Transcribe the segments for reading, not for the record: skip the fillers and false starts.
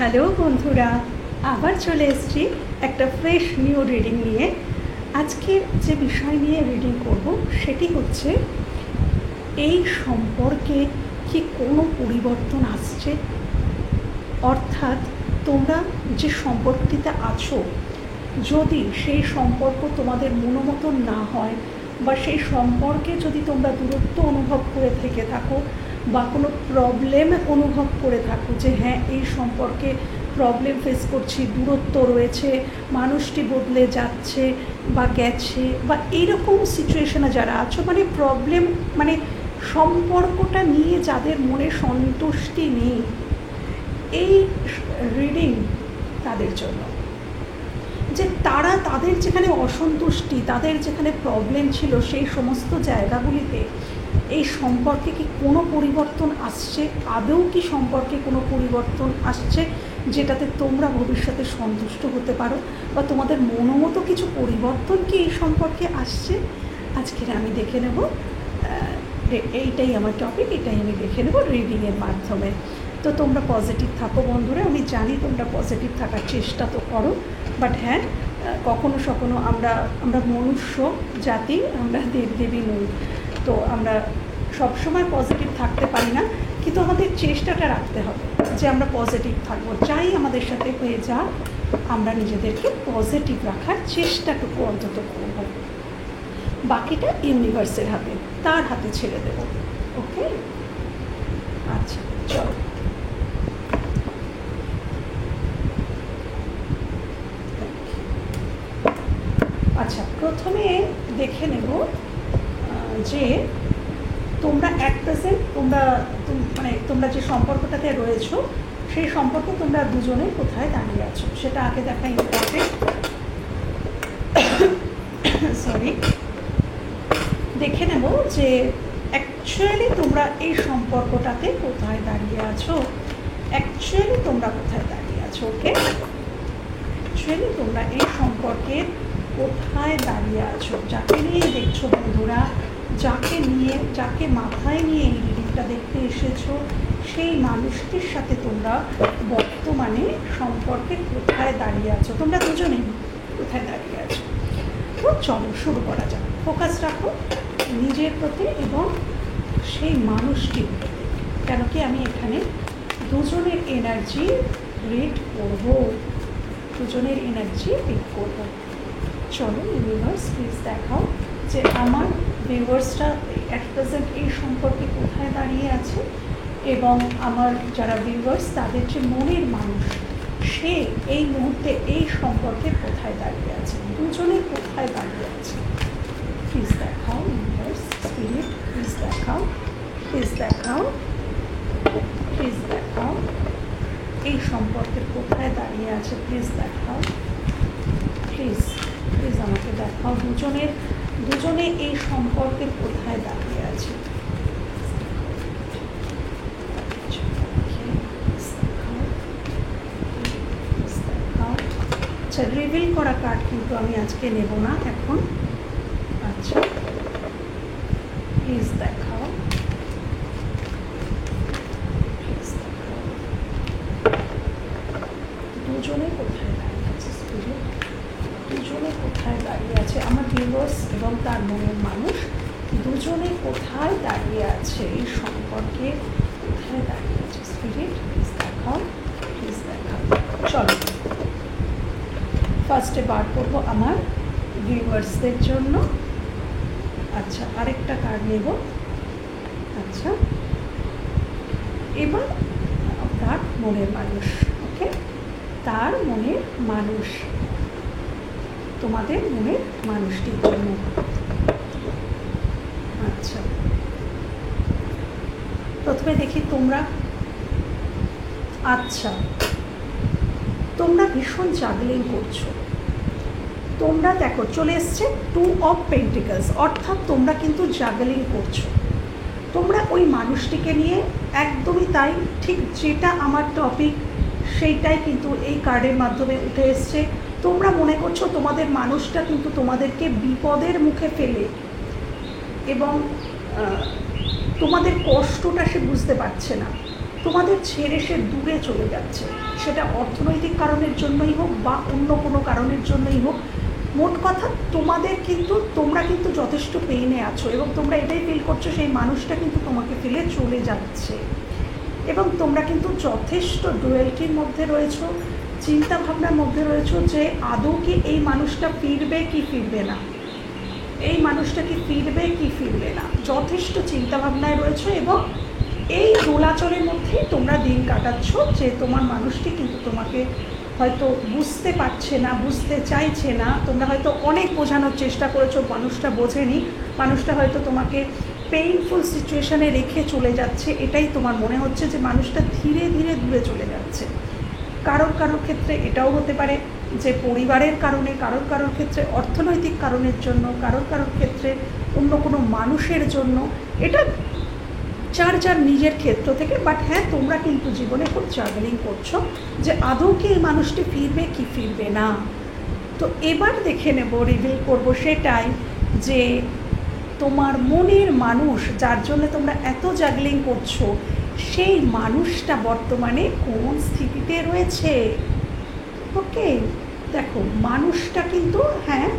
Hello বন্ধুরা, আবার চলে এসেছি একটা ফ্রেশ নিউ রিডিং নিয়ে। আজকের যে বিষয় নিয়ে রিডিং করব সেটি হচ্ছে এই সম্পর্কে কি কোনো পরিবর্তন আসছে, অর্থাৎ তোমরা যে সম্পর্কটিতে আছো যদি সেই সম্পর্ক তোমাদের মনোমতন না হয় বা সেই সম্পর্কে যদি তোমরা দূরত্ব অনুভব করে থেকে থাকো বা কোনো প্রবলেম অনুভব করে থাকো যে হ্যাঁ এই সম্পর্কে প্রবলেম ফেস করছি, দূরত্ব রয়েছে, মানুষটি বদলে যাচ্ছে বা গেছে বা এইরকম সিচুয়েশনে যারা আছো, মানে প্রবলেম, মানে সম্পর্কটা নিয়ে যাদের মনে সন্তুষ্টি নেই, এই রিডিং তাদের জন্য। যে তারা তাদের যেখানে অসন্তুষ্টি, তাদের যেখানে প্রবলেম ছিল সেই সমস্ত জায়গাগুলিতে এই সম্পর্কে কি কোনো পরিবর্তন আসছে, আদৌ কি সম্পর্কে কোনো পরিবর্তন আসছে যেটাতে তোমরা ভবিষ্যতে সন্তুষ্ট হতে পারো বা তোমাদের মনোমতো কিছু পরিবর্তন কি এই সম্পর্কে আসছে, আজকের আমি দেখে নেব। এইটাই আমার টপিক, এটাই আমি দেখে নেব রিডিংয়ের মাধ্যমে। তো তোমরা পজিটিভ থাকো বন্ধুরা, আমি জানি তোমরা পজিটিভ থাকার চেষ্টা তো করো, বাট হ্যাঁ কখনো সখনো আমরা মনুষ্য জাতি, আমরা দেবদেবী নই, তো আমরা সবসময় পজিটিভ থাকতে পারি না, কিন্তু আমাদের চেষ্টাটা রাখতে হবে যে আমরা পজিটিভ থাকবো। যাই আমাদের সাথে হয়ে যাক আমরা নিজেদেরকে পজিটিভ রাখার চেষ্টাটুকু অন্তত করব, বাকিটা ইউনিভার্সের হাতে, তার হাতে ছেড়ে দেব। ওকে, আচ্ছা চলো। আচ্ছা, প্রথমে দেখে নেব যে তোমরা অ্যাট প্রেজেন্ট তোমরা যে সম্পর্কটাতে রয়েছো সেই সম্পর্কে তোমরা দুজনে কোথায় দাঁড়িয়ে আছো সেটা আগে দেখা ইম্পর্টেন্ট। সরি, দেখে নেব যে অ্যাকচুয়ালি তোমরা এই সম্পর্কটাতে কোথায় দাঁড়িয়ে আছো, অ্যাকচুয়ালি তোমরা কোথায় দাঁড়িয়ে আছো। ওকে, অ্যাকচুয়ালি তোমরা এই সম্পর্কে কোথায় দাঁড়িয়ে আছো, যাকে নিয়ে দেখছো বন্ধুরা, যাকে মাথায় নিয়ে এই রিডিংটা দেখতে এসেছো, সেই মানুষটির সাথে তোমরা বর্তমানে সম্পর্কে কোথায় দাঁড়িয়ে আছো, তোমরা দুজনেই কোথায় দাঁড়িয়ে আছো। তো চলো শুরু করা যাক। ফোকাস রাখো নিজের প্রতি এবং সেই মানুষটির প্রতি, কেন কি আমি এখানে দুজনের এনার্জি রিড করব, দুজনের এনার্জি রিড করব। চলো ইউনিভার্স প্লিজ দেখাও যে আমার ভিউয়ার্সরা অ্যাট প্রেজেন্ট এই সম্পর্কে কোথায় দাঁড়িয়ে আছে এবং আমার যারা ভিউয়ার্স তাদের যে মনের মানুষ সে এই মুহূর্তে এই সম্পর্কে কোথায় দাঁড়িয়ে আছে, দুজনে কোথায় দাঁড়িয়ে আছে। প্লিজ দেখাও ইউনিভার্স, স্পিরিট প্লিজ দেখাও, প্লিজ দেখাও, প্লিজ দেখাও এই সম্পর্কে কোথায় দাঁড়িয়ে আছে, প্লিজ দেখাও, প্লিজ প্লিজ আমাকে দেখাও দুজনে এই সম্পর্কের কোথায় দাঁড়িয়ে আছে। আচ্ছা, রিভিল করা কার্ড কিন্তু আমি আজকে নেব না এখন। আচ্ছা প্লিজ দেখাও, প্লিজ দেখাও দুজনে কোথায় দাঁড়িয়ে আছে, স্পিরিট দুজনে কোথায় দাঁড়িয়ে আছে, আমার ভিউয়ার্স এবং তার মনের মানুষ দুজনে কোথায় দাঁড়িয়ে আছে, এই সম্পর্কে কোথায় দাঁড়িয়ে আছে। স্পিরিট প্লিজ দেখাও, প্লিজ দেখাও। চলো ফার্স্টে বার করবো আমার ভিউয়ার্সদের জন্য। আচ্ছা, আরেকটা কার্ড নেব। আচ্ছা, এবার তার মনের মানুষ। ওকে, তার মনের মানুষ, তোমাদের মনের মানুষটির জন্য। আচ্ছা, প্রথমে দেখি তোমরা। আচ্ছা, তোমরা ভীষণ জাগলিং করছো, তোমরা দেখো চলে এসছে 2 অফ পেন্টিকলস, অর্থাৎ তোমরা কিন্তু জাগলিং করছো, তোমরা ওই মানুষটিকে নিয়ে একদমই তাই, ঠিক যেটা আমার টপিক সেইটাই কিন্তু এই কার্ডের মাধ্যমে উঠে এসছে। তোমরা মনে করছো তোমাদের মানুষটা কিন্তু তোমাদেরকে বিপদের মুখে ফেলে এবং তোমাদের কষ্টটা সে বুঝতে পারছে না, তোমাদের ছেড়ে সে দূরে চলে যাচ্ছে, সেটা অর্থনৈতিক কারণের জন্যই হোক বা অন্য কোনো কারণের জন্যই হোক। মোট কথা তোমরা কিন্তু যথেষ্ট পেইনে আছো এবং তোমরা এটাই ফিল করছো সেই মানুষটা কিন্তু তোমাকে ফেলে চলে যাচ্ছে, এবং তোমরা কিন্তু যথেষ্ট ডুয়েলিটির মধ্যে রয়েছো, চিন্তা ভাবনার মধ্যে রয়েছো যে আদৌ কি এই মানুষটা ফিরবে কি ফিরবে না, এই মানুষটা কি ফিরবে কি ফিরবে না, যথেষ্ট চিন্তা ভাবনায় রয়েছো। এবং এই দোলাচলের মধ্যেই তোমরা দিন কাটাচ্ছ যে তোমার মানুষটি কিন্তু তোমাকে হয়তো বুঝতে পারছে না, বুঝতে চাইছে না। তোমরা হয়তো অনেক বোঝানোর চেষ্টা করেছো, মানুষটা বোঝেনি, মানুষটা হয়তো তোমাকে পেইনফুল সিচুয়েশানে রেখে চলে যাচ্ছে। এটাই তোমার মনে হচ্ছে যে মানুষটা ধীরে ধীরে দূরে চলে যাচ্ছে। কারোর ক্ষেত্রে এটাও হতে পারে যে পরিবারের কারণে, কারোর ক্ষেত্রে অর্থনৈতিক কারণের জন্য, কারোর ক্ষেত্রে অন্য কোনো মানুষের জন্য। এটা যার নিজের ক্ষেত্র থেকে। বাট হ্যাঁ, তোমরা কিন্তু জীবনে খুব জার্গলিং করছো যে আদৌ কি এই মানুষটি ফিরবে কি ফিরবে না। তো এবার দেখে নেব, রিভিল করব সেটাই যে তোমার মনের মানুষ যার জন্য তোমরা এত জার্গলিং করছো, সেই মানুষটা বর্তমানে কোন স্থিতিতে রয়েছে। ওকে, দেখো মানুষটা কিন্তু, হ্যাঁ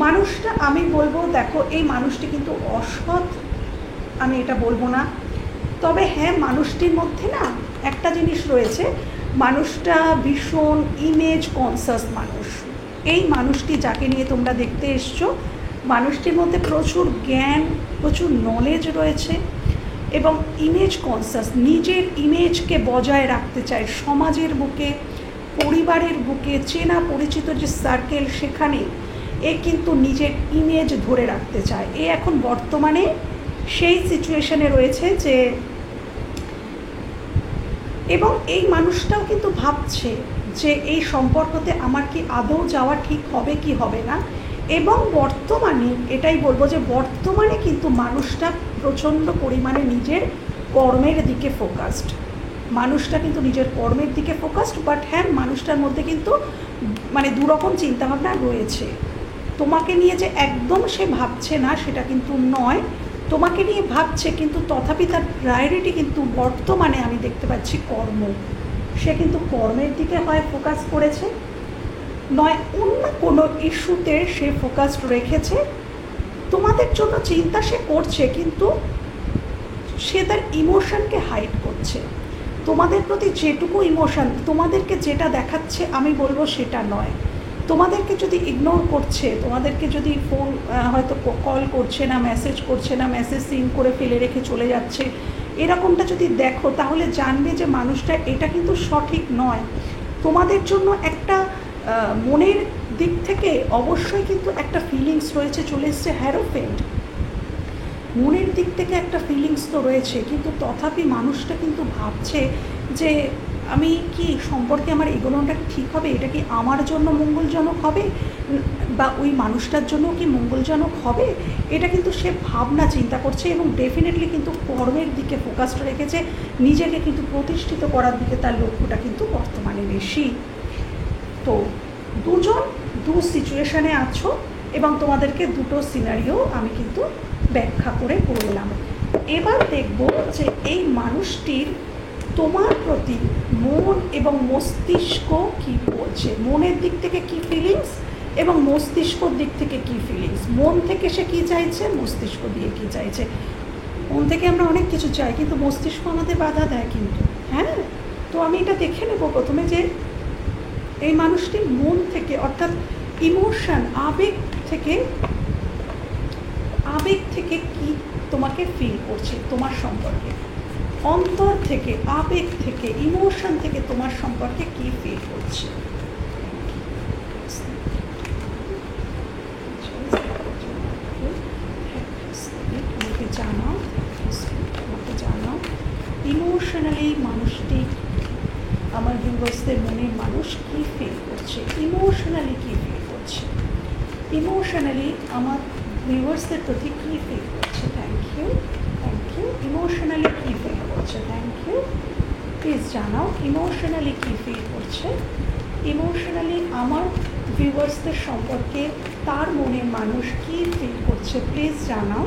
মানুষটা আমি বলবো, দেখো এই মানুষটি কিন্তু অসৎ, আমি এটা বলবো না। তবে হ্যাঁ, মানুষটির মধ্যে না একটা জিনিস রয়েছে, মানুষটা ভীষণ ইমেজ কনসাস মানুষ। এই মানুষটি যাকে নিয়ে তোমরা দেখতে এসছো, মানুষটির মধ্যে প্রচুর জ্ঞান, প্রচুর নলেজ রয়েছে এবং ইমেজ কনসাস, নিজের ইমেজকে বজায় রাখতে চায় সমাজের বুকে, পরিবারের বুকে, চেনা পরিচিত যে সার্কেল সেখানে এ কিন্তু নিজের ইমেজ ধরে রাখতে চায়। এ এখন বর্তমানে সেই সিচুয়েশনে রয়েছে যে, এবং এই মানুষটাও কিন্তু ভাবছে যে এই সম্পর্কতে আমার কি আদৌ যাওয়া ঠিক হবে কি হবে না। এবং বর্তমানে এটাই বলবো যে বর্তমানে কিন্তু মানুষটা প্রচণ্ড পরিমাণে নিজের কর্মের দিকে ফোকাসড, মানুষটা কিন্তু নিজের কর্মের দিকে ফোকাসড। বাট হ্যাঁ, মানুষটার মধ্যে কিন্তু মানে দুরকম চিন্তাভাবনা রয়েছে। তোমাকে নিয়ে যে একদম সে ভাবছে না সেটা কিন্তু নয়, তোমাকে নিয়ে ভাবছে, কিন্তু তথাপি তার প্রায়োরিটি কিন্তু বর্তমানে আমি দেখতে পাচ্ছি কর্ম। সে কিন্তু কর্মের দিকে হয় ফোকাস করেছে, নয় অন্য কোনো ইস্যুতে সে ফোকাসড রেখেছে। তোমাদের জন্য চিন্তা সে করছে, কিন্তু সে তার ইমোশনকে হাইড করছে। তোমাদের প্রতি যেটুকু ইমোশন তোমাদেরকে যেটা দেখাচ্ছে, আমি বলবো সেটা নয়। তোমাদেরকে যদি ইগনোর করছে, তোমাদেরকে যদি ফোন হয়তো কল করছে না, মেসেজ করছে না, মেসেজ সিন করে ফেলে রেখে চলে যাচ্ছে, এরকমটা যদি দেখো তাহলে জানবে যে মানুষটা এটা কিন্তু সঠিক নয়। তোমাদের জন্য একটা মনের দিক থেকে অবশ্যই কিন্তু একটা ফিলিংস রয়েছে, চলে এসছে হ্যারোফেন্ট। মনের দিক থেকে একটা ফিলিংস তো রয়েছে, কিন্তু তথাপি মানুষটা কিন্তু ভাবছে যে আমি কি সম্পর্কে আমার এগোনোটা ঠিক হবে, এটা কি আমার জন্য মঙ্গলজনক হবে বা ওই মানুষটার জন্য কি মঙ্গলজনক হবে, এটা কিন্তু সে ভাবনা চিন্তা করছে। এবং ডেফিনেটলি কিন্তু কর্মের দিকে ফোকাসটা রেখেছে, নিজেকে কিন্তু প্রতিষ্ঠিত করার দিকে তার লক্ষ্যটা কিন্তু বর্তমানে বেশি। তো দুজন দু সিচুয়েশানে আছো এবং তোমাদেরকে দুটো সিনারিও আমি কিন্তু ব্যাখ্যা করে বললাম। এবার দেখব যে এই মানুষটির তোমার প্রতি মন এবং মস্তিষ্ক কি বলছে, মনের দিক থেকে কি ফিলিংস এবং মস্তিষ্কর দিক থেকে কি ফিলিংস। মন থেকে সে কী চাইছে, মস্তিষ্ক দিয়ে কী চাইছে। মন থেকে আমরা অনেক কিছু চাই, কিন্তু মস্তিষ্ক আমাদের বাধা দেয় কিন্তু। হ্যাঁ, তো আমি এটা দেখে নেব প্রথমে যে এই মানুষটি মন থেকে, অর্থাৎ ইমোশন, আবেগ থেকে কি তোমাকে ফিল করছে তোমার সম্পর্কে, অন্তর থেকে, আবেগ থেকে, ইমোশন থেকে তোমার সম্পর্কে কি ফিল করছে। আমাকে জানাও ইমোশনালি মানুষটি, আমার ভিউয়ার্সদের মনের মানুষ কি ফিল করছে, ইমোশনালি কি ফিল করছে, ইমোশনালি আমার ভিউয়ার্সদের প্রতি কী ফিল করছে। Thank you. ইমোশনালি কী ফিল করছে, থ্যাংক ইউ। প্লিজ জানাও ইমোশনালি কী ফিল করছে। ইমোশনালি আমার ভিউয়ার্সদের সম্পর্কে তার মনের মানুষ কী ফিল করছে, প্লিজ জানাও।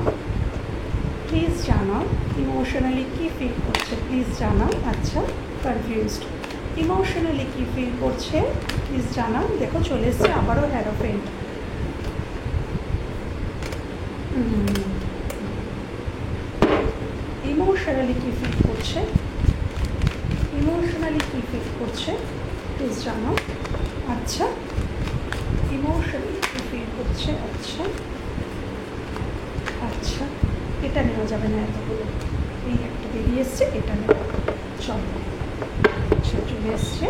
প্লিজ জানাও ইমোশনালি কী ফিল করছে, প্লিজ জানাও। আচ্ছা, কনফিউজড, ইমোশনালি কী ফিল করছে প্লিজ জানাও। দেখো চলে এসছে আবারও হ্যারোফেন্ট। ইমোশনালি কী ফিল করছে, ইমোশনালি কী ফিল করছে প্লিজ জানাও। আচ্ছা, ইমোশনালি কী ফিল করছে। আচ্ছা আচ্ছা, এটা নেওয়া যাবে না এতগুলো, এই একটা বেরিয়ে এসছে, এটা নেওয়া। চলো, আচ্ছা চলে এসছে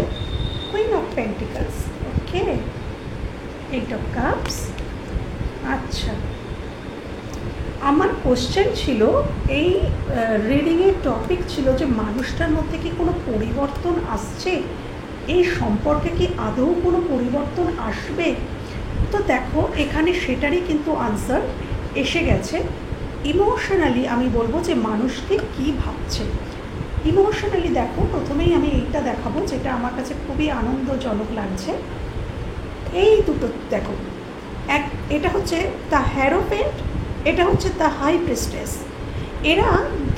queen of pentacles. Okay, eight of cups. আচ্ছা, আমার কোশ্চেন ছিল, এই রিডিংয়ের টপিক ছিল যে মানুষটার মধ্যে কি কোনো পরিবর্তন আসছে, এই সম্পর্কে কি আদৌ কোনো পরিবর্তন আসবে। তো দেখো এখানে সেটারই কিন্তু আনসার এসে গেছে। ইমোশনালি আমি বলবো যে মানুষটি কি ভাবছে। ইমোশনালি দেখো, প্রথমেই আমি এইটা দেখাবো যেটা আমার কাছে খুবই আনন্দজনক লাগছে। এই দুটো দেখো, এটা হচ্ছে দ্য হ্যারোফেন্ট, এটা হচ্ছে দ্য হাই প্রিস্টেস। এরা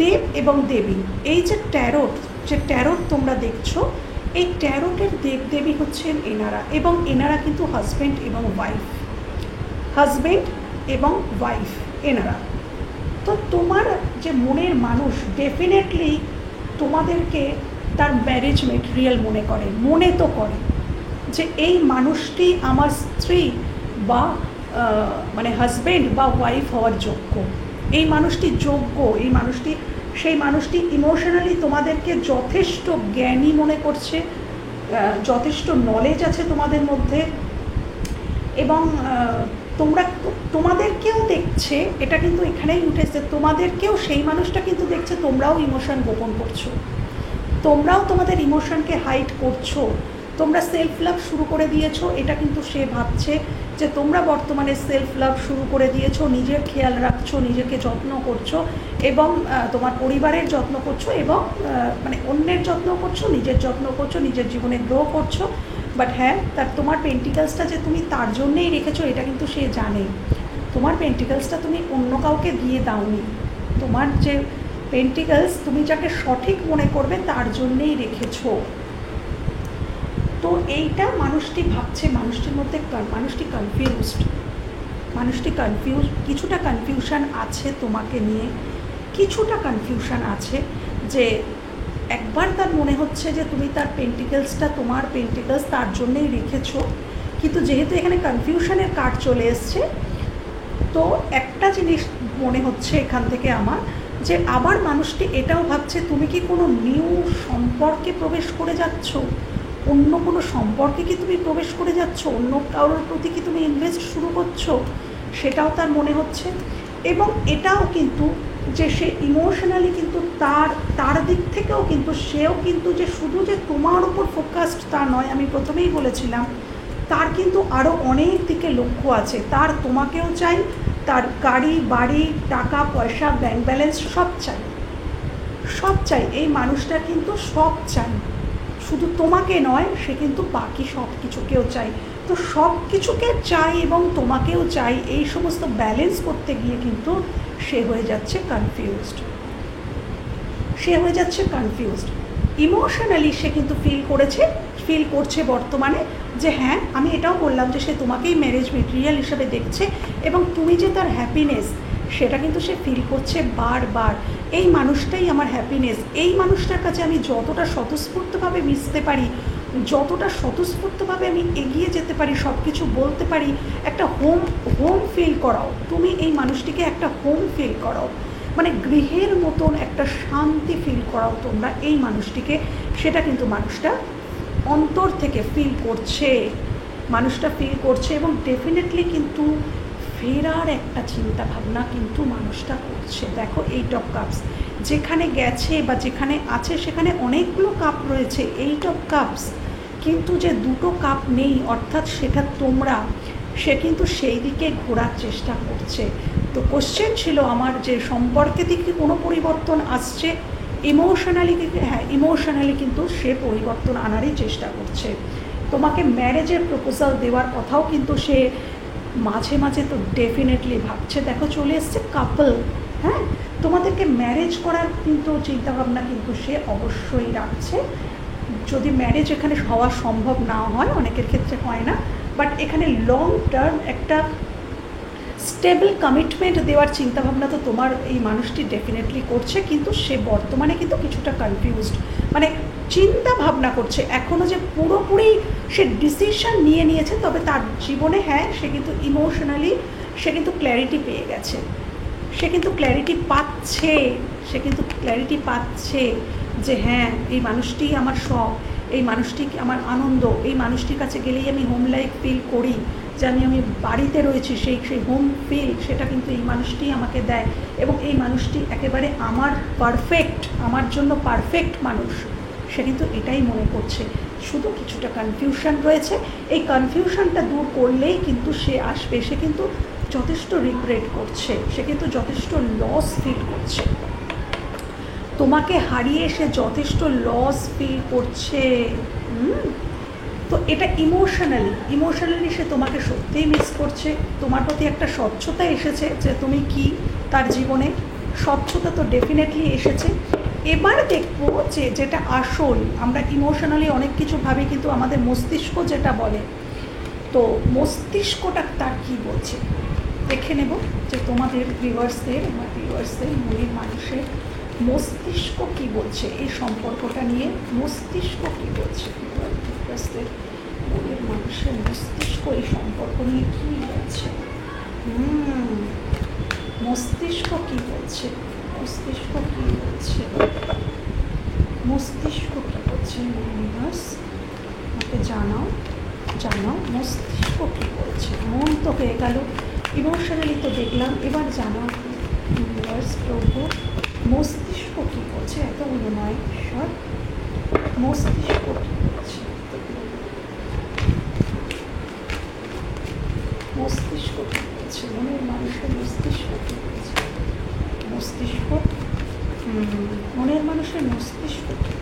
দেব এবং দেবী। এই যে ট্যারোট তোমরা দেখছো, এই ট্যারোটের দেবদেবী হচ্ছেন এনারা, এবং এনারা কিন্তু হাজব্যান্ড এবং ওয়াইফ এনারা। তো তোমার যে মনের মানুষ ডেফিনেটলি তোমাদেরকে তার ম্যারেজ মেটেরিয়াল মনে তো করে যে এই মানুষটি আমার স্ত্রী বা মানে হাজব্যান্ড বা ওয়াইফ হওয়ার যোগ্য, এই মানুষটি যোগ্য, সেই মানুষটি ইমোশনালি তোমাদেরকে যথেষ্ট জ্ঞানী মনে করছে, যথেষ্ট নলেজ আছে তোমাদের মধ্যে, এবং তোমাদেরকেও দেখছে। এটা কিন্তু এখানেই উঠেছে, তোমাদেরকেও সেই মানুষটা কিন্তু দেখছে তোমরাও ইমোশন গোপন করছো, তোমরাও তোমাদের ইমোশনকে হাইড করছো, তোমরা সেলফ লাভ শুরু করে দিয়েছো। এটা কিন্তু সে ভাবছে যে তোমরা বর্তমানে সেলফ লাভ শুরু করে দিয়েছো, নিজের খেয়াল রাখছো, নিজেকে যত্ন করছো, এবং তোমার পরিবারের যত্ন করছো, এবং মানে অন্যের যত্ন করছো, নিজের যত্ন করছো, নিজের জীবনে গ্রো করছো। বাট হ্যাঁ, তোমার পেন্টিকালসটা যে তুমি তার জন্যেই রেখেছো এটা কিন্তু সে জানে। তোমার পেন্টিকালসটা তুমি অন্য কাউকে দিয়ে দাওনি, তোমার যে পেন্টিকালস তুমি যাকে সঠিক মনে করবে তার জন্যেই রেখেছো। তো এইটা মানুষটি ভাবছে, মানুষটির মধ্যে মানুষটি কনফিউজ, কিছুটা কনফিউশন আছে তোমাকে নিয়ে, কিছুটা কনফিউশন আছে যে একবার তার মনে হচ্ছে যে তুমি তার তোমার পেন্টিকালস তার জন্যেই রেখেছো, কিন্তু যেহেতু এখানে কনফিউশনের কার্ড চলে এসছে, তো একটা জিনিস মনে হচ্ছে এখান থেকে আমার, যে আবার মানুষটি এটাও ভাবছে তুমি কি কোনো নিউ সম্পর্কে প্রবেশ করে যাচ্ছ, অন্য কোনো সম্পর্কে কি তুমি প্রবেশ করে যাচ্ছ, অন্য কারোর প্রতি কি তুমি ইনভেস্ট শুরু করছো, সেটাও তার মনে হচ্ছে। এবং এটাও কিন্তু যে সে ইমোশনালি কিন্তু তার দিক থেকেও কিন্তু সেও কিন্তু যে শুধু যে তোমার উপর ফোকাসড তা নয়, আমি প্রথমেই বলেছিলাম তার কিন্তু আরও অনেক দিকে লক্ষ্য আছে। তার তোমাকেও চাই, তার গাড়ি বাড়ি টাকা পয়সা ব্যাংক ব্যালেন্স সব চাই, এই মানুষটা কিন্তু সব চাই, শুধু তোমাকে নয়, সে কিন্তু বাকি সব কিছুকেও চাই। তো সব কিছুকে চাই এবং তোমাকেও চাই, এই সমস্ত ব্যালেন্স করতে গিয়ে কিন্তু সে হয়ে যাচ্ছে কনফিউজড। ইমোশনালি সে কিন্তু ফিল করছে বর্তমানে যে হ্যাঁ, আমি এটাও বললাম যে সে তোমাকেই ম্যারেজ মেটেরিয়াল হিসেবে দেখছে, এবং তুমি যে তার হ্যাপিনেস সেটা কিন্তু সে ফিল করছে বারবার। এই মানুষটাই আমার হ্যাপিনেস, এই মানুষটার কাছে আমি যতটা স্বতঃস্ফূর্তভাবে মিশতে পারি, যতটা স্বতঃস্ফূর্তভাবে আমি এগিয়ে যেতে পারি, সব কিছু বলতে পারি, একটা হোম ফিল করাও তুমি এই মানুষটিকে, একটা হোম ফিল করাও, মানে গৃহের মতন একটা শান্তি ফিল করাও তোমরা এই মানুষটিকে। সেটা কিন্তু মানুষটা অন্তর থেকে ফিল করছে, এবং ডেফিনেটলি কিন্তু ফেরার একটা চিন্তা ভাবনা কিন্তু মানুষটা করছে। দেখো এইট অফ কাপস, যেখানে গেছে বা যেখানে আছে সেখানে অনেকগুলো কাপ রয়েছে, এইট অফ কাপস, কিন্তু যে দুটো কাপ নেই অর্থাৎ সেটা তোমরা, সে কিন্তু সেই দিকে ঘোরার চেষ্টা করছে। তো কোশ্চেন ছিল আমার যে সম্পর্কে দিকে কোনো পরিবর্তন আসছে, ইমোশনালি কিন্তু সে পরিবর্তন আনারই চেষ্টা করছে। তোমাকে ম্যারেজের প্রপোজাল দেওয়ার কথাও কিন্তু সে মাঝে মাঝে তো ডেফিনেটলি ভাবছে। দেখো চলে এসছে কাপল, হ্যাঁ, তোমাদেরকে ম্যারেজ করার কিন্তু চিন্তাভাবনা কিন্তু সে অবশ্যই রাখছে। যদি ম্যারেজ এখানে হওয়া সম্ভব না হয়, অনেকের ক্ষেত্রে হয় না, বাট এখানে লং টার্ম একটা স্টেবল কমিটমেন্ট দেওয়ার চিন্তাভাবনা তো তোমার এই মানুষটি ডেফিনেটলি করছে, কিন্তু সে বর্তমানে কিন্তু কিছুটা কনফিউজড, মানে চিন্তা ভাবনা করছে এখনও যে পুরোপুরি সে ডিসিশন নিয়েছে, তবে তার জীবনে হ্যাঁ সে কিন্তু ইমোশনালি সে কিন্তু ক্ল্যারিটি পেয়ে গেছে, সে কিন্তু ক্ল্যারিটি পাচ্ছে যে হ্যাঁ এই মানুষটি আমার শখ, এই মানুষটি আমার আনন্দ, এই মানুষটির কাছে গেলেই আমি হোম লাইক ফিল করি, যে আমি বাড়িতে রয়েছি, সেই হোম ফিল সেটা কিন্তু এই মানুষটি আমাকে দেয়, এবং এই মানুষটি একেবারে আমার জন্য পারফেক্ট মানুষ, সে কিন্তু এটাই মনে করছে। শুধু কিছুটা কনফিউশন রয়েছে, এই কনফিউশনটা দূর করলেই কিন্তু সে আসবে। সে কিন্তু যথেষ্ট রিগ্রেট করছে, সে কিন্তু যথেষ্ট লস ফিল করছে, তোমাকে হারিয়ে সে যথেষ্ট লস ফিল করছে। তো এটা ইমোশনালি সে তোমাকে সত্যিই মিস করছে। তোমার প্রতি একটা স্বচ্ছতা এসেছে যে তুমি কি তার জীবনে, স্বচ্ছতা তো ডেফিনেটলি এসেছে। এবার দেখবো যে যেটা আসল, আমরা ইমোশনালি অনেক কিছু ভাবি, কিন্তু আমাদের মস্তিষ্ক যেটা বলে, তো মস্তিষ্কটা তার কী বলছে দেখে নেব যে তোমাদের ভিউয়ার্সদের মনের মানুষের মস্তিষ্ক কী বলছে এই সম্পর্কটা নিয়ে। মস্তিষ্ক কী বলছে, ভিউয়ার্সদের মনের মানুষের মস্তিষ্ক এই সম্পর্ক নিয়ে কী বলছে। মস্তিষ্ক কী বলছে, ইউনিভার্স আমাকে জানাও মস্তিষ্ক কী বলছে। মন তো হয়ে গেল, ইমোশনালি তো দেখলাম, এবার জানাও ইউনিভার্স প্রভু মস্তিষ্ক কী বলছে। এতগুলো নয় ঈশ্বর, মস্তিষ্ক কী বলছে, মনের মানুষের মস্তিষ্ক কী বলছে। মনের মানুষের মস্তিষ্ক কী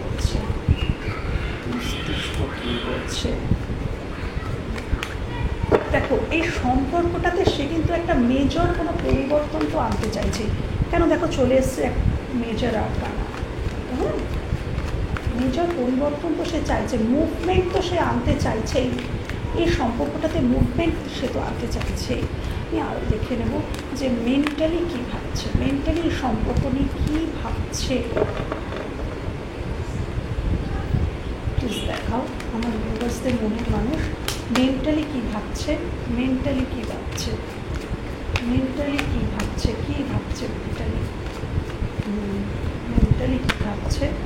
বলছে, দেখো এই সম্পর্কটাতে সে কিন্তু একটা মেজর কোনো পরিবর্তন তো আনতে চাইছে। কেন দেখো চলে এসছে এক মেজর আরকানা, মেজর পরিবর্তন তো সে চাইছে, মুভমেন্ট তো সে আনতে চাইছেই, এই সম্পর্কটাতে মুভমেন্ট সে তো আনতে চাইছে। আমি আরও দেখে নেব যে মেন্টালি কী ভাবছে, মেন্টালি এই সম্পর্ক নিয়ে কী ভাবছে। প্লিজ দেখাও আমার ভিউয়ার্সদের মনের মানুষ মেন্টালি কী ভাবছে, মেন্টালি কী ভাবছে মেন্টালি কী ভাবছে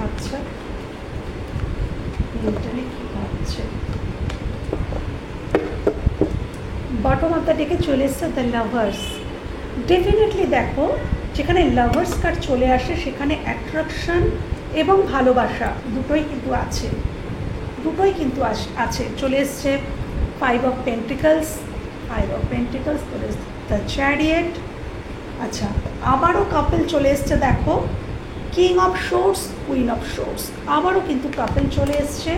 আচ্ছা মেন্টালি কী ভাবছে। বটম অফ দ্য ডেকে চলে এসছে দ্য লাভার্স। ডেফিনেটলি দেখো যেখানে লাভার্স কার্ড চলে আসে সেখানে অ্যাট্রাকশন এবং ভালোবাসা দুটোই কিন্তু আছে, চলে এসছে 5 of Pentacles, দ্য চ্যারিয়েট। আচ্ছা আবারও কাপল চলে এসছে, দেখো king of swords, queen of swords, আবারও কিন্তু কাপল চলে এসছে।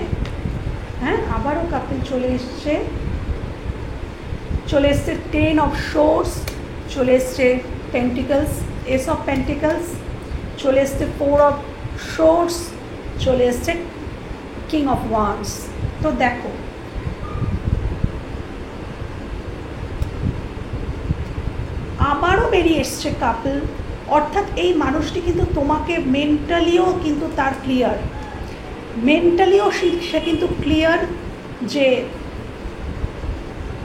হ্যাঁ আবারও কাপল চলে এসছে 10 of শোর্স, চলে এসছে পেন্টিকলস, এস অফ পেন্টিকলস, চলে এসছে 4 of শোর্স, চলে এসছে কিং অফ ওয়ান্স। তো দেখো আবারও বেরিয়ে এসছে কাপল, অর্থাৎ এই মানুষটি কিন্তু তোমাকে মেন্টালিও কিন্তু তার ক্লিয়ার, সে কিন্তু ক্লিয়ার যে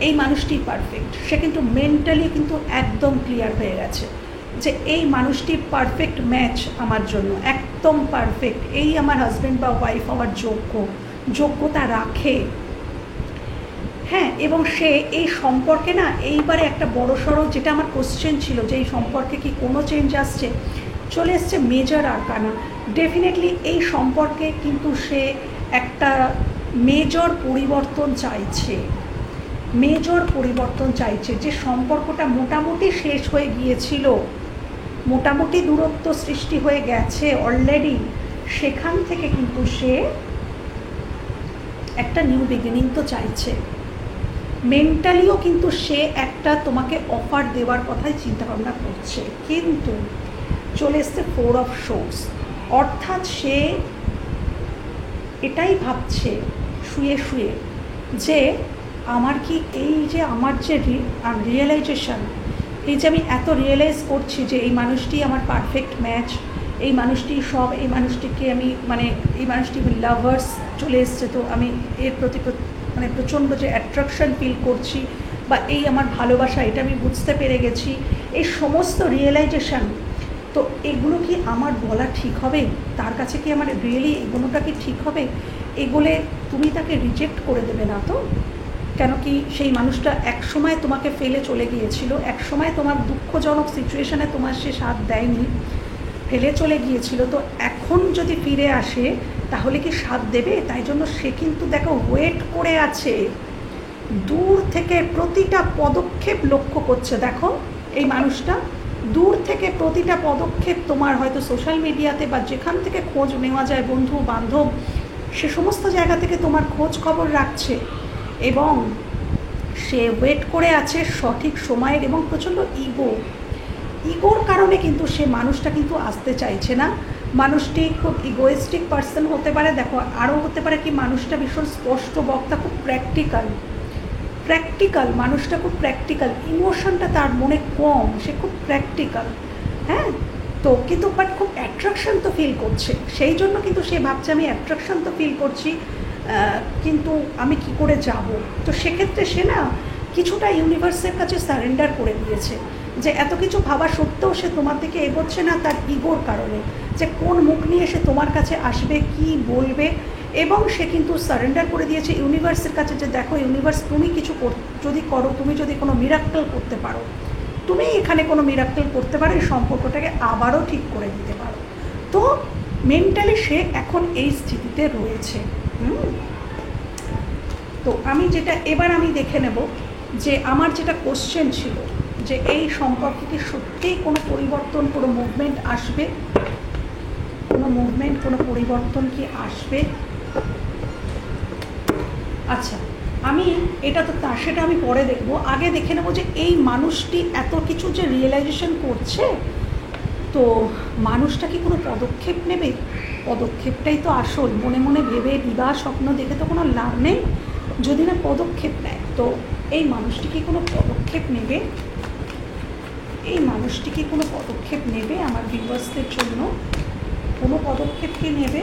এই মানুষটি পারফেক্ট। সে কিন্তু মেন্টালি কিন্তু একদম ক্লিয়ার হয়ে গেছে যে এই মানুষটি পারফেক্ট ম্যাচ আমার জন্য, একদম পারফেক্ট, এই আমার হাজব্যান্ড বা ওয়াইফ হওয়ার যোগ্যতা রাখে। হ্যাঁ এবং সে এই সম্পর্কে না এইবারে একটা বড়সড়, যেটা আমার কোশ্চেন ছিল যে এই সম্পর্কে কি কোনো চেঞ্জ আসছে, চলে এসছে মেজর আরকানা। ডেফিনেটলি এই সম্পর্কে কিন্তু সে একটা মেজর পরিবর্তন চাইছে, যে সম্পর্কটা মোটামুটি শেষ হয়ে গিয়েছিল, মোটামুটি দূরত্ব সৃষ্টি হয়ে গেছে অলরেডি, সেখান থেকে কিন্তু সে একটা নিউ বিগিনিং তো চাইছে। মেন্টালিও কিন্তু সে একটা তোমাকে অফার দেওয়ার কথাই চিন্তাভাবনা করছে, কিন্তু চলে এসছে 4 অফ সোর্স, অর্থাৎ সে এটাই ভাবছে শুয়ে শুয়ে যে আমার কি এই যে আমার যে রিয়েলাইজেশন, এই যে আমি এত রিয়েলাইজ করছি যে এই মানুষটি আমার পারফেক্ট ম্যাচ, এই মানুষটি সব, এই মানুষটিকে আমি মানে এই মানুষটি লাভার্স চলে এসছে, তো আমি এর প্রতি মানে প্রচণ্ড যে অ্যাট্রাকশন ফিল করছি বা এই আমার ভালোবাসা, এটা আমি বুঝতে পেরে গেছি, এই সমস্ত রিয়েলাইজেশন, তো এগুলো কি আমার বলা ঠিক হবে? তার কাছে কি আমার রিয়েলি এগুলোটা কি ঠিক হবে? এগুলো তুমি তাকে রিজেক্ট করে দেবে না তো? কেন কি সেই মানুষটা একসময় তোমাকে ফেলে চলে গিয়েছিল, একসময় তোমার দুঃখজনক সিচুয়েশানে তোমার সে সাথ দেয়নি, ফেলে চলে গিয়েছিল, তো এখন যদি ফিরে আসে তাহলে কি সাথ দেবে? তাই জন্য সে কিন্তু দেখো ওয়েট করে আছে, দূর থেকে প্রতিটা পদক্ষেপ লক্ষ্য করছে। দেখো এই মানুষটা দূর থেকে প্রতিটা পদক্ষেপ তোমার হয়তো সোশ্যাল মিডিয়াতে বা যেখান থেকে খোঁজ নেওয়া যায়, বন্ধু বান্ধব, সে সমস্ত জায়গা থেকে তোমার খোঁজ খবর রাখছে এবং সে ওয়েট করে আছে সঠিক সময়ের, এবং প্রচণ্ড ইগোর কারণে কিন্তু সে মানুষটা কিন্তু আসতে চাইছে না। মানুষটি খুব ইগোয়েস্টিক পার্সন হতে পারে। দেখো আরও হতে পারে কি মানুষটা ভীষণ স্পষ্ট বক্তা, খুব প্র্যাকটিক্যাল, মানুষটা খুব প্র্যাকটিক্যাল, ইমোশনটা তার মনে কম, সে খুব প্র্যাকটিক্যাল, হ্যাঁ। তো কিন্তু বাট খুব অ্যাট্রাকশন তো ফিল করছে, সেই জন্য কিন্তু সে ভাবছে আমি অ্যাট্রাকশন তো ফিল করছি, কিন্তু আমি কি করে যাব? তো সেক্ষেত্রে সে না কিছুটা ইউনিভার্সের কাছে সারেন্ডার করে দিয়েছে, যে এত কিছু ভাবা সত্ত্বেও সে তোমার দিকে এগোচ্ছে না তার ইগোর কারণে, যে কোন মুখ নিয়ে সে তোমার কাছে আসবে, কি বলবে, এবং সে কিন্তু সারেন্ডার করে দিয়েছে ইউনিভার্সের কাছে, যে দেখো ইউনিভার্স তুমি কিছু যদি করো, তুমি যদি কোনো মিরাক্কেল করতে পারো, তুমি এখানে কোনো মিরাক্কেল করতে পারো, এই সম্পর্কটাকে আবারও ঠিক করে দিতে পারো। তো মেন্টালি সে এখন এই স্থিতিতে রয়েছে। তো আমি যেটা এবার আমি দেখে নেব যে আমার যেটা কোশ্চেন ছিল যে এই সম্পর্কে কি সত্যিই কোনো পরিবর্তন, কোনো মুভমেন্ট আসবে, কোনো পরিবর্তন কি আসবে? আচ্ছা, আমি এটা তো সেটা আমি পরে দেখব, আগে দেখে নেব যে এই মানুষটি এত কিছু যে রিয়েলাইজেশন করছে, তো মানুষটা কি কোনো পদক্ষেপ নেবে? পদক্ষেপটাই তো আসল, মনে মনে ভেবে বিবাহ স্বপ্ন দেখে তো কোনো লাভ নেই যদি না পদক্ষেপ নেয়। তো এই মানুষটি কি কোনো পদক্ষেপ নেবে? এই মানুষটি কি কোনো পদক্ষেপ নেবে আমার ভিউয়ার্সদের জন্য? কোনো পদক্ষেপ কি নেবে?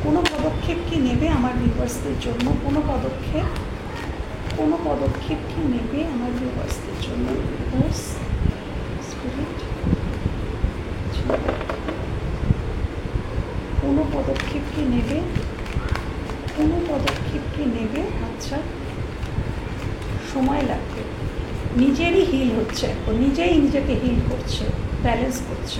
কোনো পদক্ষেপ কি নেবে আমার ভিউয়ার্সদের জন্য? কোনো পদক্ষেপ কি নেবে আমার ভিউয়ার্সদের জন্য? স্পিরিট, কোনো পদক্ষেপ কি নেবে? কোনো পদক্ষেপ কি নেবে? আচ্ছা, সময় লাগবে, নিজেরই হিল হচ্ছে, এখন নিজেই নিজেকে হিল করছে, ব্যালেন্স করছে।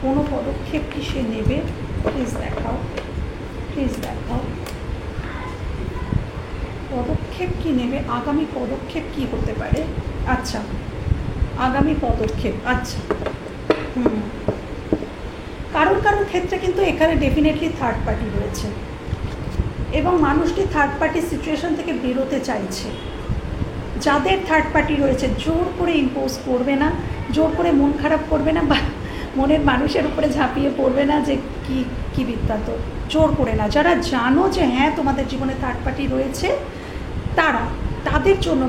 কোনো পদক্ষেপ কি সে নেবে? প্লিজ দেখাও, পদক্ষেপ কি নেবে? আগামী পদক্ষেপ কি হতে পারে? আচ্ছা, আগামী পদক্ষেপ, আচ্ছা, কারোর ক্ষেত্রে কিন্তু এখানে ডেফিনেটলি থার্ড পার্টি রয়েছে এবং মানুষটি থার্ড পার্টি সিচুয়েশন থেকে বেরোতে চাইছে। যাদের থার্ড পার্টি রয়েছে জোর করে ইম্পোজ করবে না, জোর করে মন খারাপ করবে না, বা মনের মানুষের উপরে ঝাঁপিয়ে পড়বে না যে কি বৃত্তান্ত, জোর করে না। যারা জানো যে হ্যাঁ তোমাদের জীবনে থার্ড পার্টি রয়েছে, তাদের জন্য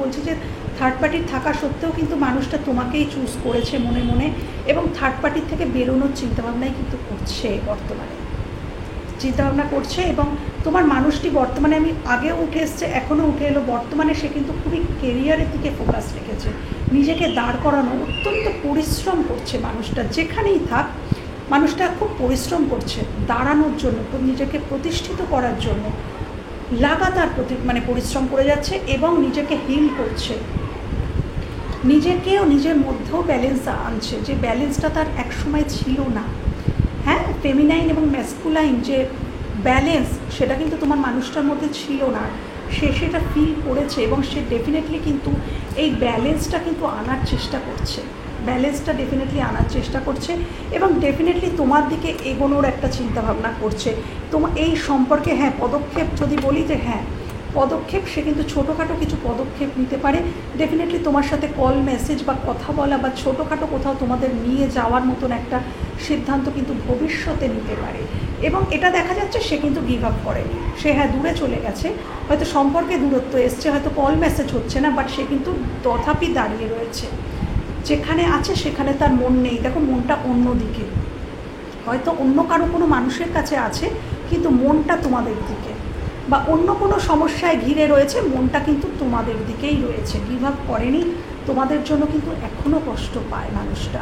বলছি যে থার্ড পার্টির থাকা সত্ত্বেও কিন্তু মানুষটা তোমাকেই চুজ করেছে মনে মনে, এবং থার্ড পার্টির থেকে বেরোনোর চিন্তাভাবনাই কিন্তু করছে, বর্তমানে চিন্তাভাবনা করছে। এবং তোমার মানুষটি বর্তমানে, আমি আগেও উঠে এসছে, এখনও উঠে এলো, বর্তমানে সে কিন্তু খুবই কেরিয়ারের দিকে ফোকাস রেখেছে, নিজেকে দাঁড় করানো, অত্যন্ত পরিশ্রম করছে মানুষটা, যেখানেই থাক মানুষটা খুব পরিশ্রম করছে দাঁড়ানোর জন্য, নিজেকে প্রতিষ্ঠিত করার জন্য লাগাতার পরিশ্রম করে যাচ্ছে এবং নিজেকে হিল করছে, নিজেকেও নিজের মধ্যেও ব্যালেন্স আনছে, যে ব্যালেন্সটা তার একসময় ছিল না। হ্যাঁ, ফেমিনাইন এবং ম্যাসকুলাইন যে ব্যালেন্স, সেটা কিন্তু তোমার মানুষটার মধ্যে ছিল না, সে সেটা ফিল করেছে এবং সে ডেফিনেটলি কিন্তু এই ব্যালেন্সটা কিন্তু আনার চেষ্টা করছে, এবং ডেফিনেটলি তোমার দিকে এগোনোর একটা চিন্তাভাবনা করছে। তোমার এই সম্পর্কে হ্যাঁ পদক্ষেপ যদি বলি যে হ্যাঁ পদক্ষেপ, সে কিন্তু ছোটোখাটো কিছু পদক্ষেপ নিতে পারে। ডেফিনেটলি তোমার সাথে কল মেসেজ বা কথা বলা বা ছোটোখাটো কোথাও তোমাদের নিয়ে যাওয়ার মতন একটা সিদ্ধান্ত কিন্তু ভবিষ্যতে নিতে পারে। এবং এটা দেখা যাচ্ছে সে কিন্তু গিভ আপ করেনি, সে হ্যাঁ দূরে চলে গেছে, হয়তো সম্পর্কে দূরত্ব এসছে, হয়তো কল মেসেজ হচ্ছে না, বাট সে কিন্তু তথাপি দাঁড়িয়ে রয়েছে। যেখানে আছে সেখানে তার মন নেই, দেখো মনটা অন্য দিকে, হয়তো অন্য কারো কোনো মানুষের কাছে আছে কিন্তু মনটা তোমাদের দিকে, বা অন্য কোনো সমস্যায় ঘিরে রয়েছে, মনটা কিন্তু তোমাদের দিকেই রয়েছে, গিভ আপ করেনি, তোমাদের জন্য কিন্তু এখনও কষ্ট পায় মানুষটা।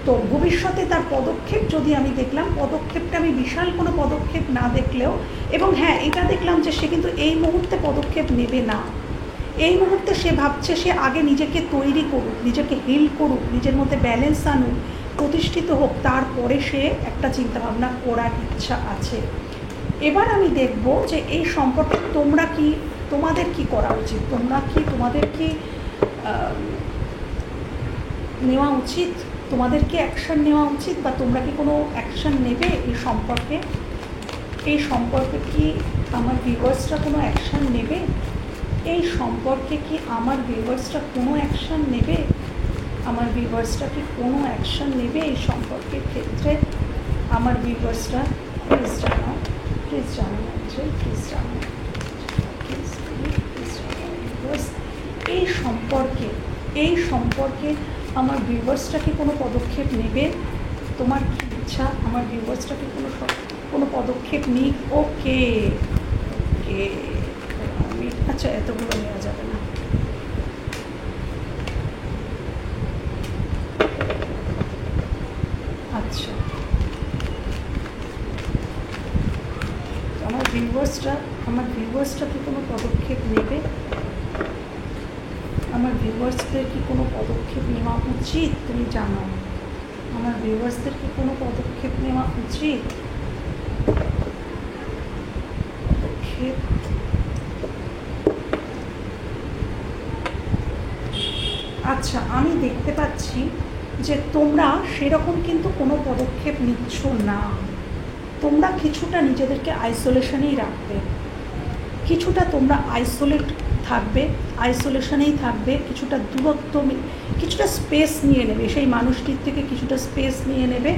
তো ভবিষ্যতে তার পদক্ষেপ যদি আমি দেখলাম, পদক্ষেপটা আমি বিশাল কোনো পদক্ষেপ না দেখলেও, এবং হ্যাঁ এটা দেখলাম যে সে কিন্তু এই মুহূর্তে পদক্ষেপ নেবে না, এই মুহূর্তে সে ভাবছে সে আগে নিজেকে তৈরি করুক, নিজেকে হিল করুক, নিজের মধ্যে ব্যালেন্স আনুক, প্রতিষ্ঠিত হোক, তারপরে সে একটা চিন্তাভাবনা করার ইচ্ছা আছে। এবার আমি দেখব যে এই সম্পর্কে তোমরা কি, তোমাদের কি করা উচিত, তোমাদের কি নেওয়া উচিত, তোমাদের কি অ্যাকশান নেওয়া উচিত, বা তোমরা কি কোনো অ্যাকশান নেবে এই সম্পর্কে? এই সম্পর্কে কি আমার ভিউয়ার্সরা কোনো অ্যাকশান নেবে? এই সম্পর্কে কি আমার ভিউয়ার্সরা কোনো অ্যাকশান নেবে? আমার ভিউয়ার্সরা কি কোনো অ্যাকশান নেবে এই সম্পর্কের ক্ষেত্রে? আমার ভিউয়ার্সরা প্লিজ জানাও, প্লিজ জানাও, প্লিজ জানাও, প্লিজ জানাও। এই সম্পর্কে আমার ভিউয়ার্সরা কি কোনো পদক্ষেপ নেবে? তোমার কি ইচ্ছা আমার ভিউয়ার্সরা কি কোনো পদক্ষেপ নিক? ওকে ওকে, আচ্ছা এতগুলো নেওয়া যাবে না। আচ্ছা, আমার ভিউয়ার্সরা কি কোনো পদক্ষেপ নেবে? আমার ভিউয়ার্সদের কি কোনো পদক্ষেপ নেওয়া উচিত? তুমি জানাও, আমার ভিউয়ার্সদের কি কোনো পদক্ষেপ নেওয়া উচিত? পদক্ষেপ, আচ্ছা আমি দেখতে পাচ্ছি যে তোমরা সেরকম কিন্তু কোনো পদক্ষেপ নিচ্ছ না, তোমরা কিছুটা নিজেদেরকে আইসোলেশনেই রাখবে, কিছুটা তোমরা আইসোলেশনেই থাকবে, কিছুটা দূরত্ব, কিছুটা স্পেস নিয়ে নেবে, সেই মানুষটির থেকে কিছুটা স্পেস নিয়ে নেবে,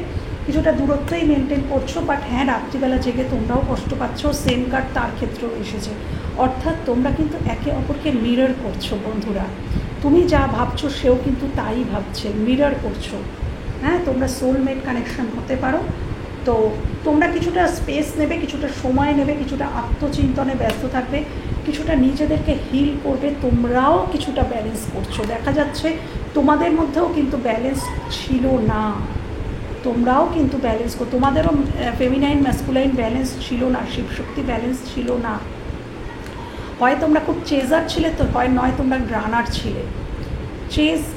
কিছুটা দূরত্বই মেনটেন করছো। বাট হ্যাঁ, রাত্রিবেলা জেগে তোমরাও কষ্ট পাচ্ছ, সেম কার্ড তার ক্ষেত্রেও এসেছে, অর্থাৎ তোমরা কিন্তু একে অপরকে মিরর করছো বন্ধুরা, তুমি যা ভাবছো সেও কিন্তু তাই ভাবছে, মিরর করছো। হ্যাঁ, তোমরা সোলমেট কানেকশন হতে পারো। তো তোমরা কিছুটা স্পেস নেবে, কিছুটা সময় নেবে, কিছুটা আত্মচিন্তনে ব্যস্ত থাকবে, কিছুটা নিজেদেরকে হিল করবে, তোমরাও কিছুটা ব্যালেন্স করছো, দেখা যাচ্ছে তোমাদের মধ্যেও কিন্তু ব্যালেন্স ছিল না, তোমরাও কিন্তু ব্যালেন্স তোমাদেরও ফেমিনাইন ম্যাসকুলাইন ব্যালেন্স ছিল না, শিবশক্তি ব্যালেন্স ছিল না, হয় তোমরা খুব চেজার ছিলে, তো নয় তোমরা রানার ছিলে,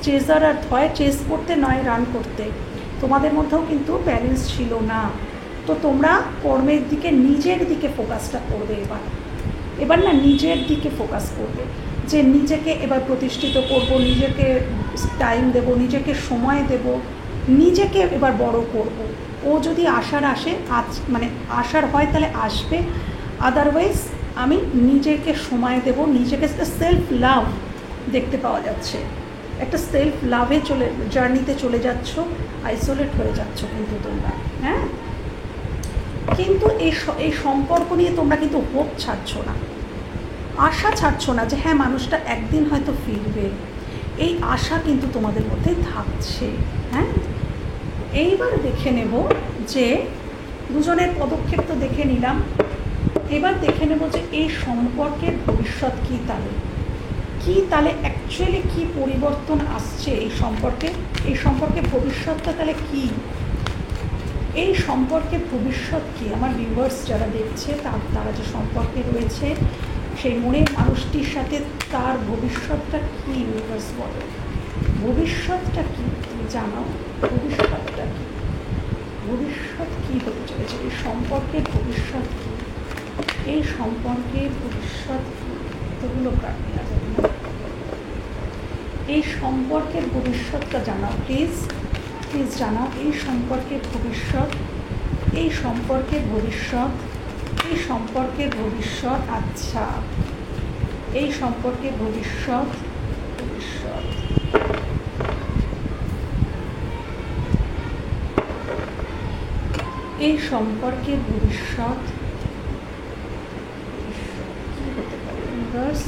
চেজার আর হয় চেজ করতে নয় রান করতে, তোমাদের মধ্যেও কিন্তু ব্যালেন্স ছিল না। তো তোমরা কর্মের দিকে, নিজের দিকে ফোকাসটা করবে, এবার না নিজের দিকে ফোকাস করবে, যে নিজেকে এবার প্রতিষ্ঠিত করব, নিজেকে টাইম দেব, নিজেকে সময় দেব, নিজেকে এবার বড় করব। ও যদি আসার হয় তাহলে আসবে, আদারওয়াইজ আমি নিজেকে সময় দেব, নিজেকে সেলফ লাভ দেখতে পাওয়া যাচ্ছে, একটা সেলফ লাভে জার্নিতে চলে যাচ্ছ, আইসোলেট হয়ে যাচ্ছ কিন্তু তোমরা। হ্যাঁ, কিন্তু এই সম্পর্ক নিয়ে তোমরা কিন্তু হোপ ছাড়ছো না, আশা ছাড়ছো না যে হ্যাঁ মানুষটা একদিন হয়তো ফিরবে, এই আশা কিন্তু তোমাদের মধ্যে থাকছে। হ্যাঁ, এইবার দেখে নেব যে দুজনের পদক্ষেপ তো দেখে নিলাম, এবার দেখে নেব যে এই সম্পর্কের ভবিষ্যৎ কী তাহলে অ্যাকচুয়ালি কী পরিবর্তন আসছে এই সম্পর্কে ভবিষ্যৎটা তাহলে কী, এই সম্পর্কে ভবিষ্যৎ কী? আমার ভিউয়ার্স যারা দেখছে তারা যে সম্পর্কে রয়েছে সেই মনের মানুষটির সাথে তার ভবিষ্যৎটা কী? ভিউয়ার্স বলো, ভবিষ্যৎটা কী তুমি জানাও, ভবিষ্যৎ কী হতে চলেছে এই সম্পর্কের ভবিষ্যৎ কী? এই সম্পর্কের ভবিষ্যৎ কী? এতগুলো কারণ নেওয়া যাবে না, এই সম্পর্কের ভবিষ্যৎটা জানাও প্লিজ জানাও, এই সম্পর্কের ভবিষ্যৎ। আচ্ছা, এই সম্পর্কে ভবিষ্যৎ ভবিষ্যৎ এই সম্পর্কে ভবিষ্যৎ কি হতে পারে ইউনিভার্স?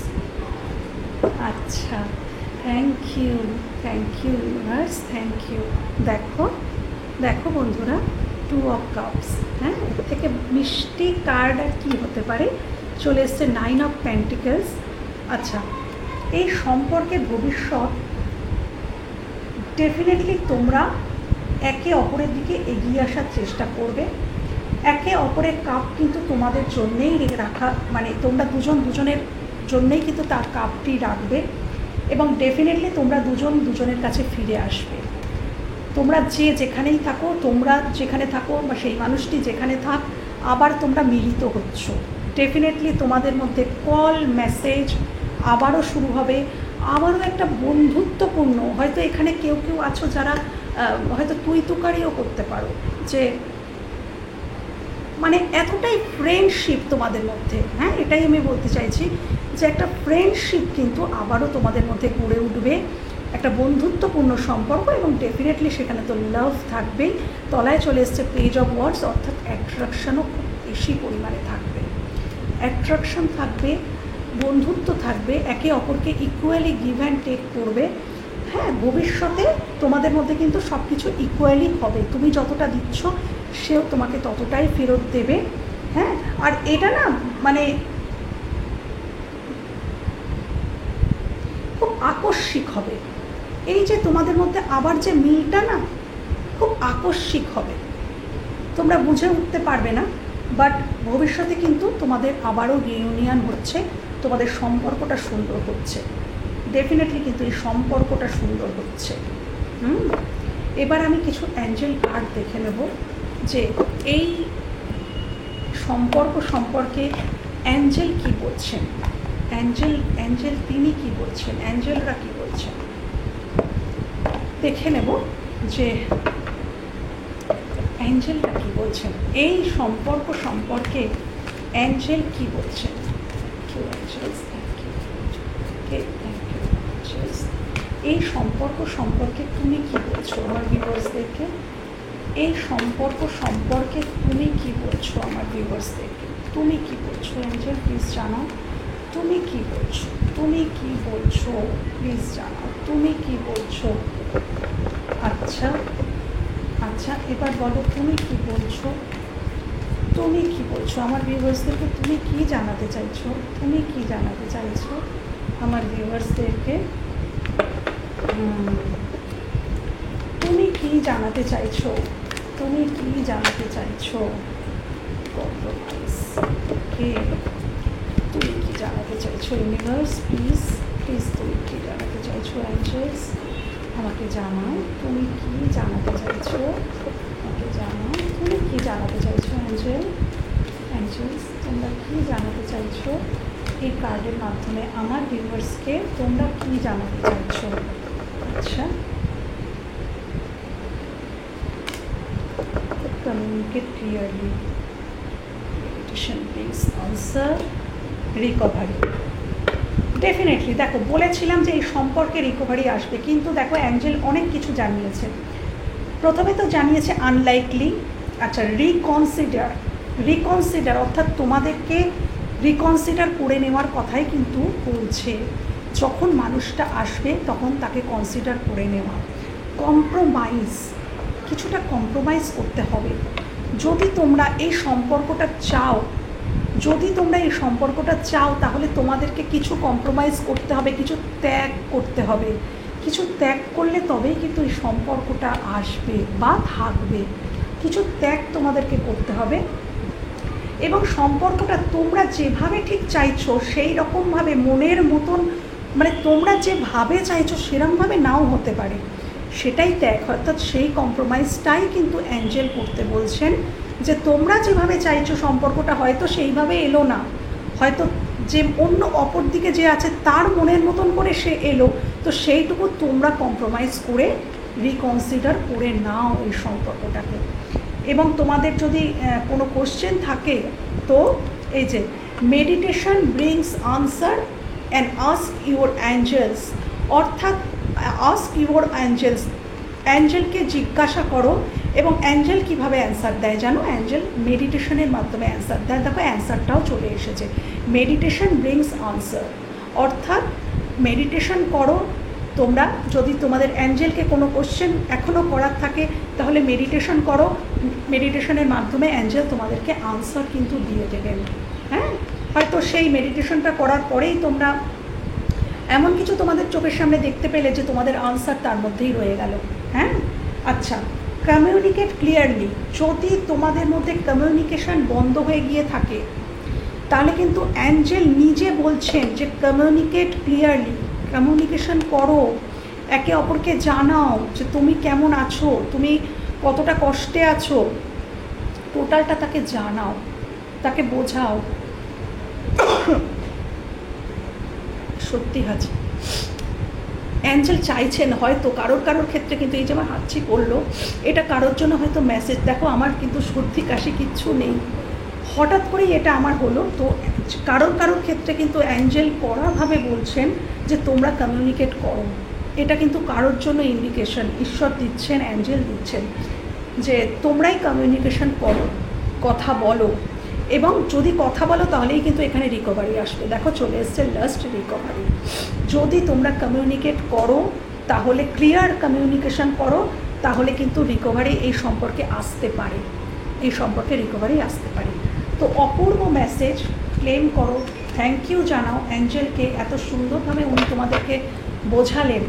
আচ্ছা, thank you universe, thank you. দেখো দেখো বন্ধুরা, 2 অফ কাপস, হ্যাঁ, এর থেকে মিষ্টি কার্ড আর কী হতে পারে? চলে এসছে 9 অফ পেন্টিকলস। আচ্ছা, এই সম্পর্কের ভবিষ্যৎ ডেফিনেটলি তোমরা একে অপরের দিকে এগিয়ে আসার চেষ্টা করবে। একে অপরের কাপ কিন্তু তোমাদের জন্যেই রাখা, মানে তোমরা দুজনের জন্যেই কিন্তু তার কাপটি রাখবে, এবং ডেফিনেটলি তোমরা দুজনের কাছে ফিরে আসবে। তোমরা যেখানেই থাকো, তোমরা যেখানে থাকো বা সেই মানুষটি যেখানে থাক, আবার তোমরা মিলিত হচ্ছ। ডেফিনেটলি তোমাদের মধ্যে কল মেসেজ আবারও শুরু হবে, আবারও একটা বন্ধুত্বপূর্ণ, হয়তো এখানে কেউ আছো যারা হয়তো তুই তুকারিও করতে পারো, যে মানে এতটাই ফ্রেন্ডশিপ তোমাদের মধ্যে, হ্যাঁ, এটাই আমি বলতে চাইছি যে একটা ফ্রেন্ডশিপ কিন্তু আবারও তোমাদের মধ্যে গড়ে উঠবে, একটা বন্ধুত্বপূর্ণ সম্পর্ক, এবং ডেফিনেটলি সেখানে তো লাভ থাকবেই। তলায় চলে এসছে পেজ অফ ওয়ার্ডস, অর্থাৎ অ্যাট্রাকশনও খুব বেশি পরিমাণে থাকবে, অ্যাট্রাকশন থাকবে, বন্ধুত্ব থাকবে, একে অপরকে ইকুয়ালি গিভ অ্যান্ড টেক করবে। হ্যাঁ, ভবিষ্যতে তোমাদের মধ্যে কিন্তু সব কিছু ইকুয়ালি হবে, তুমি যতটা দিচ্ছ সেও তোমাকে ততটাই ফেরত দেবে। হ্যাঁ, আর এটা না মানে খুব আকস্মিক হবে, এই যে তোমাদের মধ্যে আবার যে মিলটা না খুব আকস্মিক হবে, তোমরা বুঝে উঠতে পারবে না, বাট ভবিষ্যতে কিন্তু তোমাদের আবারও রিউনিয়ন হচ্ছে, তোমাদের সম্পর্কটা সুন্দর হচ্ছে, ডেফিনেটলি কিন্তু এই সম্পর্কটা সুন্দর হচ্ছে। এবার আমি কিছু অ্যাঞ্জেল কার্ড দেখে নেব যে এই সম্পর্কে অ্যাঞ্জেল কি বলছেন, অ্যাঞ্জেল তিনি কি বলছেন, অ্যাঞ্জেলরা কি বলছেন, দেখে নেব যে অ্যাঞ্জেলরা কি বলছেন, এই সম্পর্কে অ্যাঞ্জেল কি বলছেন। এই সম্পর্কে তুমি কি বলছো আমার ভিউয়ার্সদেরকে, এই সম্পর্কে তুমি কি বলছো আমার ভিউয়ার্সদেরকে, তুমি কি বলছো অ্যাঞ্জেল, প্লিজ জানাও তুমি কি বলছো, প্লিজ জানাও তুমি কি বলছো। আচ্ছা, এবার বলো তুমি কি বলছো আমার ভিউয়ার্সদেরকে, তুমি কি জানাতে চাইছো আমার ভিউয়ার্সদেরকে, তুমি কি জানাতে চাইছো কম্প্রোমাইজ, ওকে, তুমি কি জানাতে চাইছো ইউনিভার্স, প্লিজ তুমি কি জানাতে চাইছো অ্যাঞ্জেলস, আমাকে জানাও তুমি কি জানাতে চাইছো, তুমি কি জানাতে চাইছো অ্যাঞ্জেলস, তোমরা কি জানাতে চাইছো এই কার্ডের মাধ্যমে আমার ভিউয়ার্সকে, তোমরা কি জানাতে চাইছো। আচ্ছা, communicate clearly, meditation please answer, recovery, definitely দেখো বলেছিলাম যে এই সম্পর্কে রিকভারি আসবে, কিন্তু দেখো অ্যাঞ্জেল অনেক কিছু জানিয়েছে। প্রথমে তো জানিয়েছে আনলাইকলি, আচ্ছা রিকনসিডার অর্থাৎ তোমাদেরকে রিকনসিডার করে নেওয়ার কথাই কিন্তু বলছে, যখন মানুষটা আসবে তখন তাকে কনসিডার করে নেওয়া, কম্প্রোমাইজ, কিছুটা কম্প্রোমাইজ করতে হবে। যদি তোমরা এই সম্পর্কটা চাও তাহলে তোমাদেরকে কিছু কম্প্রোমাইজ করতে হবে, কিছু ত্যাগ করতে হবে, কিছু ত্যাগ করলে তবেই কিন্তু এই সম্পর্কটা আসবে বা থাকবে, কিছু ত্যাগ তোমাদেরকে করতে হবে, এবং সম্পর্কটা তোমরা যেভাবে ঠিক চাইছো সেই রকমভাবে মনের মতন, মানে তোমরা যেভাবে চাইছো সেরকমভাবে নাও হতে পারে, সেটাই ত্যাগ, অর্থাৎ সেই কম্প্রোমাইজটাই কিন্তু অ্যাঞ্জেল করতে বলছেন, যে তোমরা যেভাবে চাইছো সম্পর্কটা হয়তো সেইভাবে এলো না, হয়তো যে অন্য অপর দিকে যে আছে তার মনের মতন করে সে এলো, তো সেইটুকু তোমরা কম্প্রোমাইজ করে রিকনসিডার করে নাও এই সম্পর্কটাকে। এবং তোমাদের যদি কোনো কোশ্চেন থাকে তো এই যে meditation brings answer, and ask your angels, অর্থাৎ আস্ক ইউর অ্যাঞ্জেলস, অ্যাঞ্জেলকে জিজ্ঞাসা করো। এবং অ্যাঞ্জেল কীভাবে অ্যান্সার দেয় জানো? অ্যাঞ্জেল মেডিটেশনের মাধ্যমে অ্যান্সার দেয়। দেখো অ্যান্সারটাও চলে এসেছে, মেডিটেশন ব্রিংস আনসার। অর্থাৎ মেডিটেশন করো তোমরা, যদি তোমাদের অ্যাঞ্জেলকে কোনো কোশ্চেন এখনও করার থাকে তাহলে মেডিটেশন করো, মেডিটেশনের মাধ্যমে অ্যাঞ্জেল তোমাদেরকে আনসার কিন্তু দিয়ে দেবেন। হ্যাঁ, হয়তো সেই মেডিটেশনটা করার পরেই তোমরা এমন কিছু তোমাদের চোখের সামনে দেখতে পেলে যে তোমাদের আনসার তার মধ্যেই রয়ে গেল। হ্যাঁ, আচ্ছা, কমিউনিকেট ক্লিয়ারলি। যদি তোমাদের মধ্যে কমিউনিকেশন বন্ধ হয়ে গিয়ে থাকে তাহলে কিন্তু অ্যাঞ্জেল নিজে বলছেন যে কমিউনিকেট ক্লিয়ারলি, কমিউনিকেশন করো, একে অপরকে জানাও যে তুমি কেমন আছো, তুমি কতটা কষ্টে আছো, টোটালটা তাকে জানাও, তাকে বোঝাও। সত্যি আছে, অ্যাঞ্জেল চাইছেন হয়তো কারোর ক্ষেত্রে কিন্তু এই যে আমার হাঁচি পড়লো, এটা কারোর জন্য হয়তো মেসেজ। দেখো আমার কিন্তু সর্দি কাশি কিচ্ছু নেই, হঠাৎ করেই এটা আমার হলো। তো কারোর ক্ষেত্রে কিন্তু অ্যাঞ্জেল কড়াভাবে বলছেন যে তোমরা কমিউনিকেট করো। এটা কিন্তু কারোর জন্য ইন্ডিকেশন ঈশ্বর দিচ্ছেন, অ্যাঞ্জেল দিচ্ছেন যে তোমরাই কমিউনিকেশন করো, কথা বলো। এবং যদি কথা বলো তাহলেই কিন্তু এখানে রিকভারি আসবে। দেখো চলে এসছে লাস্ট রিকভারি। যদি তোমরা কমিউনিকেট করো তাহলে, ক্লিয়ার কমিউনিকেশন করো, তাহলে কিন্তু রিকভারি এই সম্পর্কে আসতে পারে, এই সম্পর্কে রিকভারি আসতে পারে। তো অপূর্ব মেসেজ, ক্লেম করো, থ্যাংক ইউ জানাও অ্যাঞ্জেলকে, এত সুন্দরভাবে উনি তোমাদেরকে বোঝালেন।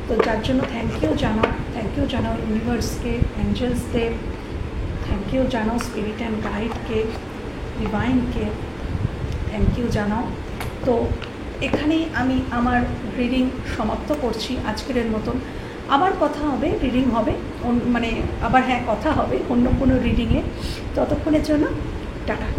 তো যার জন্য থ্যাংক ইউ জানাও ইউনিভার্সকে, অ্যাঞ্জেলসদের, থ্যাংক ইউ জানাও স্পিরিট অ্যান্ড গাইডকে, ডিভাইনকে থ্যাংক ইউ জানাও। তো এখানেই আমি আমার রিডিং সমাপ্ত করছি আজকের মতন। আবার কথা হবে, রিডিং হবে, মানে আবার হ্যাঁ কথা হবে অন্য কোনো রিডিংয়ে। ততক্ষণের জন্য টাটা।